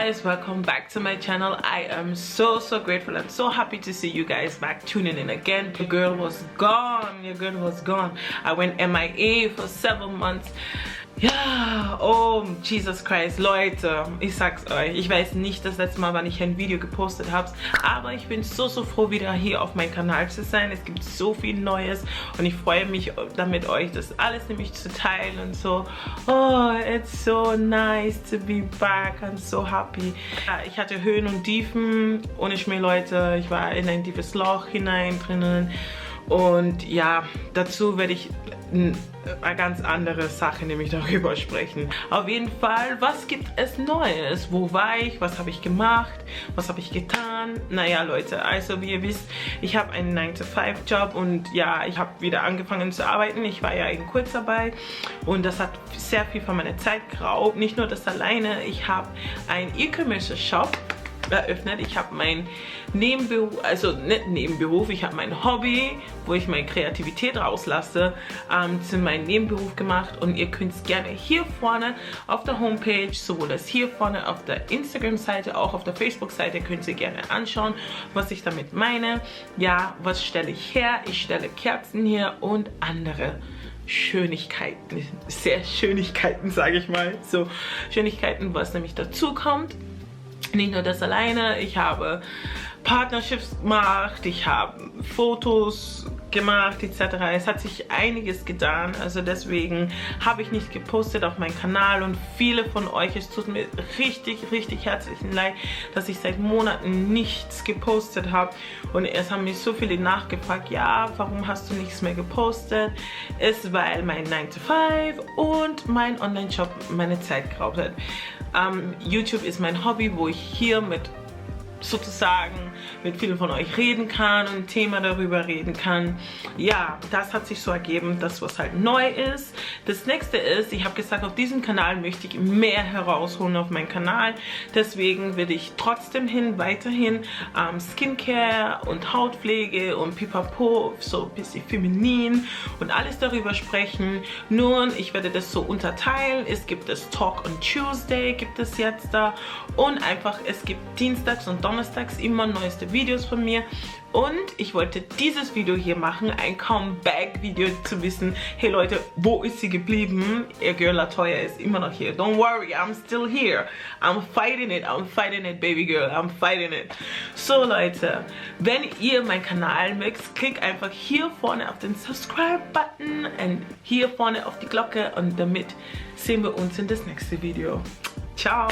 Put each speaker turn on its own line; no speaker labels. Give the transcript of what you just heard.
guys, welcome back to my channel. I am so grateful and so happy to see you guys back tuning in again. Your girl was gone. I went MIA for 7 months. Ja, oh Jesus Christ, Leute, ich sag's euch, ich weiß nicht das letzte Mal, wann ich ein Video gepostet habe, aber ich bin so froh, wieder hier auf meinem Kanal zu sein. Es gibt so viel Neues und ich freue mich damit, euch das alles nämlich zu teilen und so. Oh, it's so nice to be back. I'm so happy. Ja, ich hatte Höhen und Tiefen, ohne Schmäh, Leute. Ich war in ein tiefes Loch drinnen. Und ja, dazu werde ich eine ganz andere Sache nämlich darüber sprechen. Auf jeden Fall, was gibt es Neues? Wo war ich? Was habe ich gemacht? Was habe ich getan? Naja, Leute, also wie ihr wisst, ich habe einen 9-to-5-Job und ja, ich habe wieder angefangen zu arbeiten. Ich war ja in Kurzarbeit und das hat sehr viel von meiner Zeit geraubt. Nicht nur das alleine, ich habe einen E-Commerce-Shop eröffnet. Ich habe mein Nebenberuf, also nicht Nebenberuf, ich habe mein Hobby, wo ich meine Kreativität rauslasse, zu meinem Nebenberuf gemacht und ihr könnt es gerne hier vorne auf der Homepage, sowohl als hier vorne auf der Instagram-Seite, auch auf der Facebook-Seite, könnt ihr gerne anschauen, was ich damit meine. Ja, was stelle ich her? Ich stelle Kerzen her und andere Schönigkeiten, Schönigkeiten, sage ich mal, so Schönigkeiten, was nämlich dazu kommt. Nicht nur das alleine, ich habe Partnerships gemacht, ich habe Fotos gemacht etc. Es hat sich einiges getan, also deswegen habe ich nicht gepostet auf meinem Kanal und viele von euch, es tut mir richtig herzlichen Leid, dass ich seit Monaten nichts gepostet habe und es haben mich so viele nachgefragt, ja, warum hast du nichts mehr gepostet? Ist, weil mein 9-to-5 und mein Online-Shop meine Zeit geraubt hat. YouTube ist mein Hobby, wo ich hier sozusagen mit vielen von euch reden kann und ein Thema darüber reden kann. Ja, das hat sich so ergeben, das was halt neu ist. Das nächste ist, ich habe gesagt, auf diesem Kanal möchte ich mehr herausholen auf meinen Kanal. Deswegen werde ich trotzdem weiterhin Skincare und Hautpflege und Pipapo, so ein bisschen feminin und alles darüber sprechen. Nun, ich werde das so unterteilen. Es gibt das Talk on Tuesday, gibt es jetzt da und einfach, es gibt dienstags und donnerstags immer neueste Videos von mir und ich wollte dieses Video hier machen, ein Comeback-Video zu wissen, hey Leute, wo ist sie geblieben? Ihr Girl Latoya ist immer noch hier. Don't worry, I'm still here. I'm fighting it, baby girl, I'm fighting it. So Leute, wenn ihr meinen Kanal mögt, klickt einfach hier vorne auf den Subscribe-Button und hier vorne auf die Glocke und damit sehen wir uns in das nächste Video. Ciao!